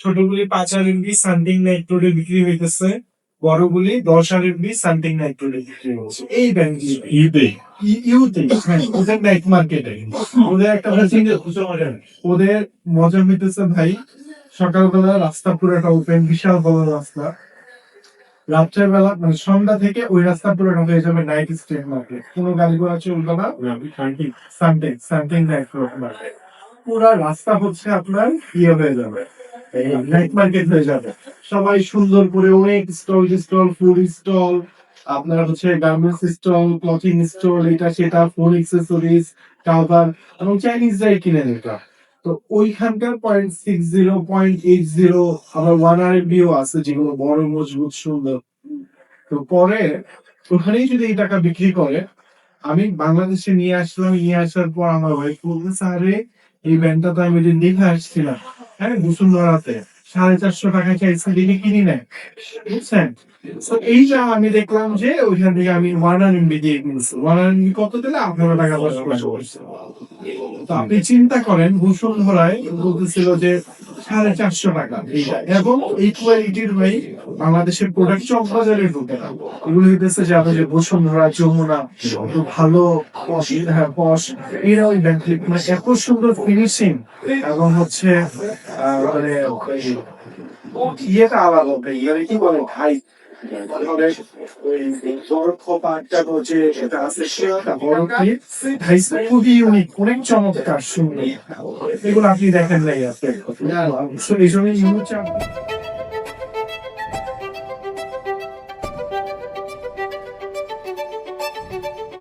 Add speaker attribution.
Speaker 1: ছোটগুলি 5 RMB সানডিং নাইট্রোডে বিক্রি হইতেছে, বড়গুলি 10 RMB সানডিং নাইট্রোডে বিক্রি হচ্ছে। এই ব্যাংক ইউতে হ্যাঁ, ওদের নাইট মার্কেটে ওদের একটা ওদের মজা হইতেছে ভাই, সকালবেলা রাস্তা পুরোটা ওপেন, বিশাল বড় রাস্তা। রাত্রের বেলা মানে সন্ধ্যা থেকে ওই রাস্তা পুরোটা হয়ে যাবে নাইট স্ট্রিট মার্কেট, কোনো গাড়ি ঘোড়া চলবে না। সানডে সানডে নাইট মার্কেট, পুরা রাস্তা হচ্ছে আপনার ইয়ে হয়ে যাবে, নাইট মার্কেট হয়ে যাবে। সবাই সুন্দর করে অনেক স্টল ফুড স্টল, আপনার হচ্ছে গার্মেন্টস স্টল, ক্লথিং স্টল, এটা সেটা, ফোন অ্যাক্সেসরিজ, কাভার এবং চাইনিজরাই কিনে নিটা। তো ওইখানকার 0.60, 0.80 আবার 1 RMB আছে যেগুলো বড় মজবুত সুন্দর। তো পরে ওখানেই যদি এই টাকা বিক্রি করে, আমি বাংলাদেশে নিয়ে আসলাম, নিয়ে আসার পর আমার ওয়াইফ বলতেছে, আরে এই ব্যান্ডটা তো আমি ওই দিন দেখে আসছিলাম, হ্যাঁ বসুন্ধরাতে 450 টাকা চাইছে, দিনে কিনি নেয়, বুঝছেন? তো এইটা আমি দেখলাম যে ওইখান থেকে আমি 1 RMB দিয়ে কিনছি। 1 RMB কত দিলে 18 টাকা 10 পয়সা। তো আপনি চিন্তা করেন, বসুন্ধরায় বলতেছিল যে 450 টাকা এইটা, এবং এই কোয়ালিটির ভাই বাংলাদেশের প্রোডাক্ট চক বাজারে ঢুকে না। এগুলো হইতেছে যে আপনার যে বসুন্ধরা, যমুনা, একটু ভালো পশ, এরা ওই ব্যাংক মানে এত সুন্দর ফিনিশিং এবং হচ্ছে মানে ইয়েটা আলাদা ভাই, মানে কি বলে ভাই, অনেক ওই দর্প পাটটা হচ্ছে এটা আছে, সেটা বড় কি ভাই, খুবই ইউনিক, অনেক চমৎকার সুন্দর। এগুলো আপনি দেখেন নাই আপনি, এই জন্য ইউনিক।